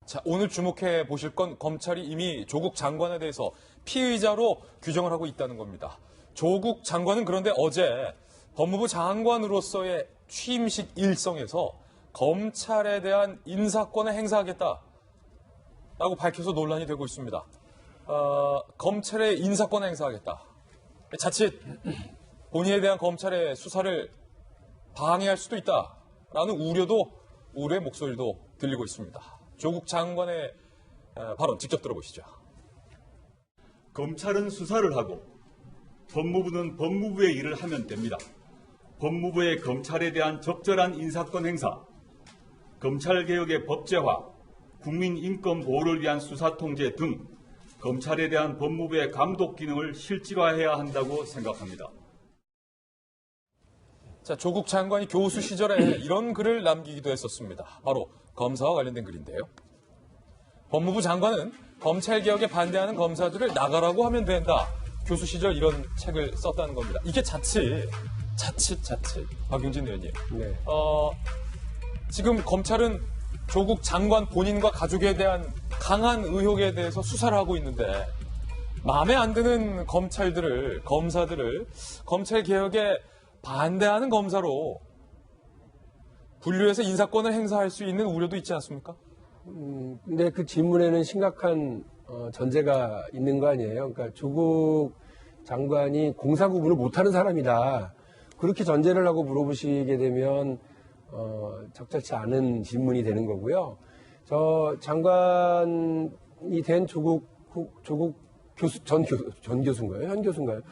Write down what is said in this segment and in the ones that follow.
자, 오늘 주목해 보실 건 검찰이 이미 조국 장관에 대해서 피의자로 규정을 하고 있다는 겁니다. 조국 장관은 그런데 어제 법무부 장관으로서의 취임식 일성에서 검찰에 대한 인사권을 행사하겠다라고 밝혀서 논란이 되고 있습니다. 검찰의 인사권을 행사하겠다. 자칫 본인에 대한 검찰의 수사를 방해할 수도 있다라는 우려의 목소리도 들리고 있습니다. 조국 장관의 발언 직접 들어보시죠. 검찰은 수사를 하고 법무부는 법무부의 일을 하면 됩니다. 법무부의 검찰에 대한 적절한 인사권 행사, 검찰개혁의 법제화, 국민 인권 보호를 위한 수사 통제 등 검찰에 대한 법무부의 감독 기능을 실질화해야 한다고 생각합니다. 자, 조국 장관이 교수 시절에 이런 글을 남기기도 했었습니다. 바로 검사와 관련된 글인데요. 법무부 장관은 검찰개혁에 반대하는 검사들을 나가라고 하면 된다. 교수 시절 이런 책을 썼다는 겁니다. 이게 자칫 박용진 의원님. 네. 지금 검찰은 조국 장관 본인과 가족에 대한 강한 의혹에 대해서 수사를 하고 있는데 마음에 안 드는 검사들을 검찰개혁에 반대하는 검사로 분류해서 인사권을 행사할 수 있는 우려도 있지 않습니까? 근데 그 질문에는 심각한 전제가 있는 거 아니에요. 그러니까 조국 장관이 공사 구분을 못하는 사람이다. 그렇게 전제를 하고 물어보시게 되면 적절치 않은 질문이 되는 거고요. 저 장관이 된 조국 교수 전 교수인가요? 현 교수인가요?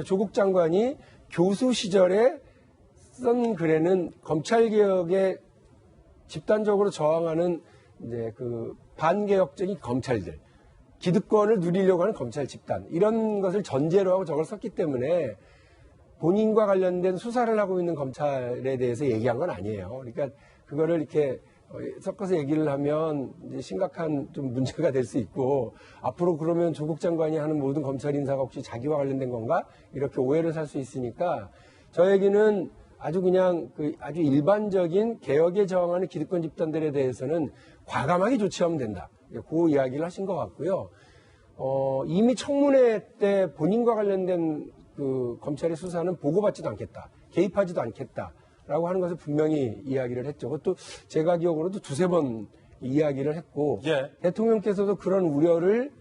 조국 장관이 교수 시절에 쓴 글에는 검찰개혁에 집단적으로 저항하는 이제 그 반개혁적인 검찰들, 기득권을 누리려고 하는 검찰 집단, 이런 것을 전제로 하고 저걸 썼기 때문에 본인과 관련된 수사를 하고 있는 검찰에 대해서 얘기한 건 아니에요. 그러니까 그거를 이렇게 섞어서 얘기를 하면 이제 심각한 좀 문제가 될 수 있고, 앞으로 그러면 조국 장관이 하는 모든 검찰 인사가 혹시 자기와 관련된 건가? 이렇게 오해를 살 수 있으니까 저 얘기는 아주 그냥 아주 일반적인 개혁에 저항하는 기득권 집단들에 대해서는 과감하게 조치하면 된다. 그 이야기를 하신 것 같고요. 이미 청문회 때 본인과 관련된 그 검찰의 수사는 보고받지도 않겠다. 개입하지도 않겠다라고 하는 것을 분명히 이야기를 했죠. 그것도 제가 기억으로도 두세 번 이야기를 했고, 예. 대통령께서도 그런 우려를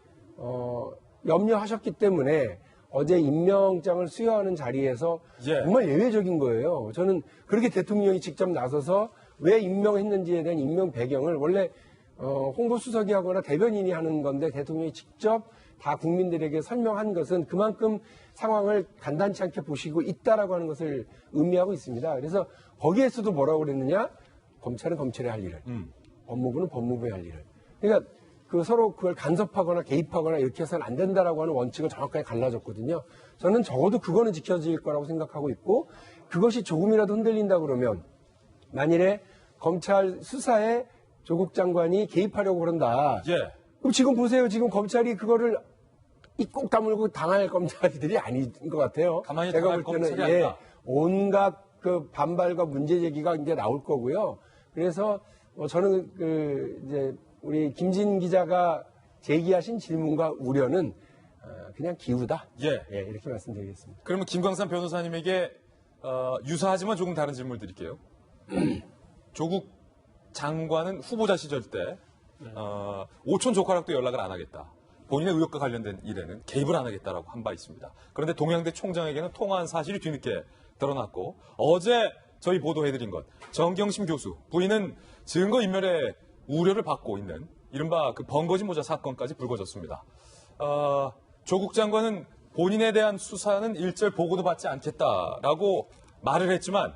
염려하셨기 때문에 어제 임명장을 수여하는 자리에서 예. 정말 예외적인 거예요. 저는 그렇게 대통령이 직접 나서서 왜 임명했는지에 대한 임명 배경을 원래 홍보수석이 하거나 대변인이 하는 건데 대통령이 직접 다 국민들에게 설명한 것은 그만큼 상황을 간단치 않게 보시고 있다라고 하는 것을 의미하고 있습니다. 그래서 거기에서도 뭐라고 그랬느냐? 검찰은 검찰이 할 일을, 법무부는 법무부의 할 일을. 그러니까 서로 그걸 간섭하거나 개입하거나 이렇게 해서는 안 된다라고 하는 원칙을 정확하게 갈라졌거든요. 저는 적어도 그거는 지켜질 거라고 생각하고 있고, 그것이 조금이라도 흔들린다 그러면 만일에 검찰 수사에 조국 장관이 개입하려고 그런다. 예. 그럼 지금 보세요. 지금 검찰이 그거를 꼭 다물고 당할 검찰들이 아닌 것 같아요. 가만히 제가 당할 볼 때는 검찰이 아니다. 온갖 그 반발과 문제 제기가 이제 나올 거고요. 그래서 저는 이제 우리 김진 기자가 제기하신 질문과 우려는 그냥 기우다. 예. 이렇게 말씀드리겠습니다. 그러면 김광삼 변호사님에게 유사하지만 조금 다른 질문을 드릴게요. 조국 장관은 후보자 시절 때 오촌 조카랑도 연락을 안 하겠다. 본인의 의혹과 관련된 일에는 개입을 안 하겠다라고 한 바 있습니다. 그런데 동양대 총장에게는 통화한 사실이 뒤늦게 드러났고, 어제 저희 보도해드린 것, 정경심 교수 부인은 증거인멸의 우려를 받고 있는 이른바 그 번거지 모자 사건까지 불거졌습니다. 조국 장관은 본인에 대한 수사는 일절 보고도 받지 않겠다라고 말을 했지만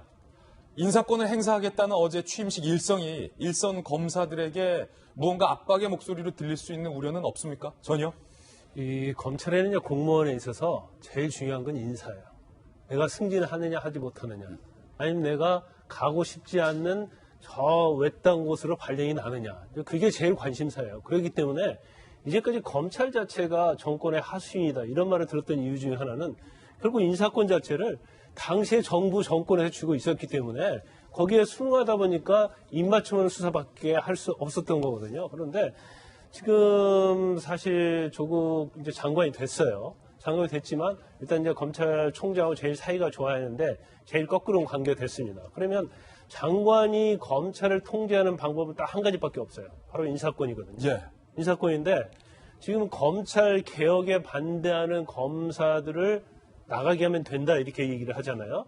인사권을 행사하겠다는 어제 취임식 일성이 일선 검사들에게 무언가 압박의 목소리로 들릴 수 있는 우려는 없습니까? 전혀? 이 검찰에는요, 공무원에 있어서 제일 중요한 건 인사예요. 내가 승진하느냐 하지 못하느냐, 아니면 내가 가고 싶지 않는 저 외딴 곳으로 발령이 나느냐, 그게 제일 관심사예요. 그렇기 때문에 이제까지 검찰 자체가 정권의 하수인이다 이런 말을 들었던 이유 중에 하나는 결국 인사권 자체를 당시의 정부 정권에서 쥐고 있었기 때문에 거기에 순응하다 보니까 입맞춤하는 수사밖에 할 수 없었던 거거든요. 그런데 지금 사실 조국 이제 장관이 됐어요. 장관이 됐지만 일단 이제 검찰총장하고 제일 사이가 좋아야 하는데 제일 거꾸로 관계가 됐습니다. 그러면 장관이 검찰을 통제하는 방법은 딱 한 가지밖에 없어요. 바로 인사권이거든요. 예. 인사권인데 지금 검찰 개혁에 반대하는 검사들을 나가게 하면 된다 이렇게 얘기를 하잖아요.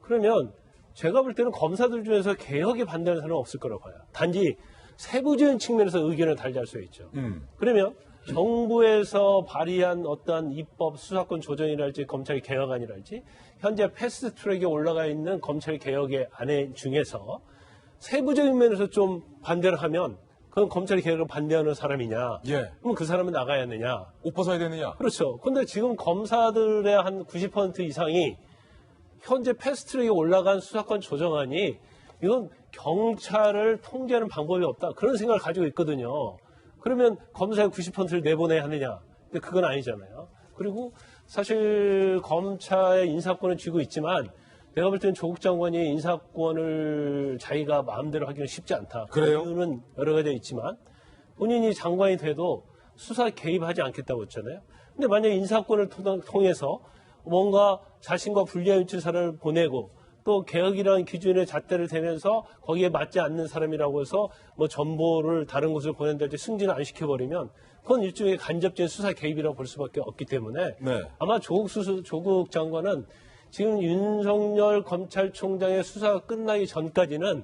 그러면 제가 볼 때는 검사들 중에서 개혁에 반대하는 사람은 없을 거라고 봐요. 단지 세부적인 측면에서 의견을 달리할 수 있죠. 그러면 정부에서 발의한 어떠한 입법 수사권 조정이랄지 검찰 개혁안이랄지 현재 패스트트랙에 올라가 있는 검찰 개혁의 안에 중에서 세부적인 면에서 좀 반대를 하면 그건 검찰 개혁을 반대하는 사람이냐? 예. 그럼 그 사람은 나가야 하느냐? 옷 벗어야 되느냐? 그렇죠. 근데 지금 검사들의 한 90% 이상이 현재 패스트트랙에 올라간 수사권 조정안이 이건 경찰을 통제하는 방법이 없다. 그런 생각을 가지고 있거든요. 그러면 검사의 90%를 내보내야 하느냐? 근데 그건 아니잖아요. 그리고 사실 검찰의 인사권을 쥐고 있지만 내가 볼 때는 조국 장관이 인사권을 자기가 마음대로 하기는 쉽지 않다. 그래요? 그 이유는 여러 가지가 있지만 본인이 장관이 돼도 수사에 개입하지 않겠다고 했잖아요. 근데 만약에 인사권을 통해서 뭔가 자신과 불리한 위치 사람을 보내고 또 개혁이라는 기준에 잣대를 대면서 거기에 맞지 않는 사람이라고 해서 뭐 정보를 다른 곳을 보낸다든지 승진을 안 시켜버리면 그건 일종의 간접적인 수사 개입이라고 볼 수밖에 없기 때문에 네. 아마 조국 장관은 지금 윤석열 검찰총장의 수사가 끝나기 전까지는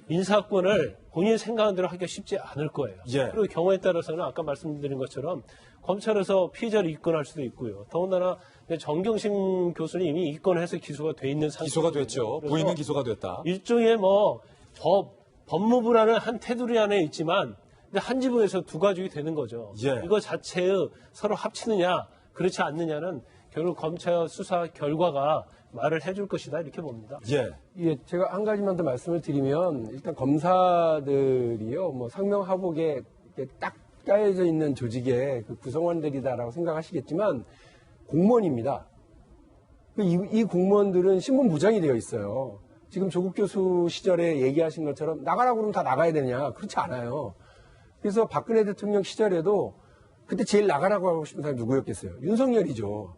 인사권을 본인이 생각한 대로 하기가 쉽지 않을 거예요. 예. 그리고 경우에 따라서는 아까 말씀드린 것처럼 검찰에서 피의자를 입건할 수도 있고요. 더군다나 정경심 교수는 이미 입건해서 기소가 돼 있는 상태. 기소가 됐죠. 부인은 기소가 됐다. 일종의 뭐 법무부라는 한 테두리 안에 있지만 근데 한 지붕에서 두 가족이 되는 거죠. 예. 이거 자체의 서로 합치느냐 그렇지 않느냐는 결국 검찰 수사 결과가 말을 해줄 것이다 이렇게 봅니다. 예. 예, 제가 한 가지만 더 말씀을 드리면 일단 검사들이요, 뭐 상명하복에 이렇게 딱 짜여져 있는 조직의 그 구성원들이다라고 생각하시겠지만 공무원입니다. 이 공무원들은 신분 부장이 되어 있어요. 지금 조국 교수 시절에 얘기하신 것처럼 나가라고 그러면 다 나가야 되냐? 그렇지 않아요. 그래서 박근혜 대통령 시절에도 그때 제일 나가라고 하고 싶은 사람이 누구였겠어요? 윤석열이죠.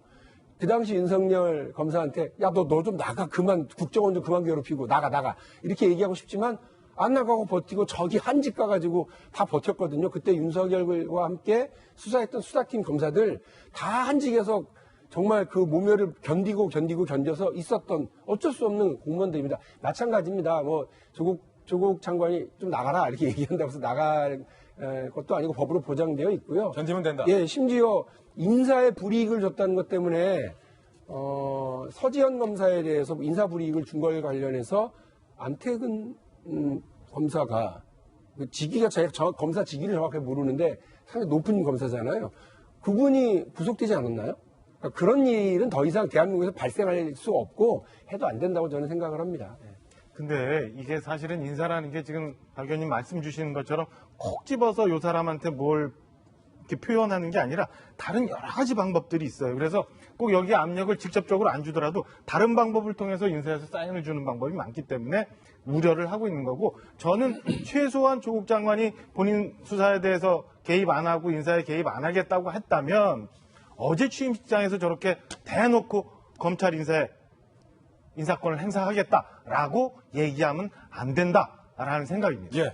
그 당시 윤석열 검사한테 야, 너 좀 나가. 그만, 국정원 좀 그만 괴롭히고 나가. 이렇게 얘기하고 싶지만 안 나가고 버티고 저기 한직 가가지고 다 버텼거든요. 그때 윤석열과 함께 수사했던 수사팀 검사들 다 한직에서 정말 그 모멸을 견뎌서 있었던 어쩔 수 없는 공무원들입니다. 마찬가지입니다. 뭐 조국 장관이 좀 나가라 이렇게 얘기한다고 해서 나갈 것도 아니고 법으로 보장되어 있고요. 견디면 된다. 예, 심지어 인사에 불이익을 줬다는 것 때문에 서지현 검사에 대해서 인사 불이익을 준 걸 관련해서 안태근 검사가 그 직위가 검사 직위를 정확하게 모르는데 상당히 높은 검사잖아요. 그분이 구속되지 않았나요? 그러니까 그런 일은 더 이상 대한민국에서 발생할 수 없고 해도 안 된다고 저는 생각을 합니다. 근데 이게 사실은 인사라는 게 지금 박 의원님 말씀 주시는 것처럼 콕 집어서 요 사람한테 뭘 이렇게 표현하는 게 아니라 다른 여러 가지 방법들이 있어요. 그래서 꼭 여기 압력을 직접적으로 안 주더라도 다른 방법을 통해서 인사해서 사인을 주는 방법이 많기 때문에 우려를 하고 있는 거고 저는 최소한 조국 장관이 본인 수사에 대해서 개입 안 하고 인사에 개입 안 하겠다고 했다면 어제 취임식장에서 저렇게 대놓고 검찰 인사권을 행사하겠다라고 얘기하면 안 된다라는 생각입니다. 예.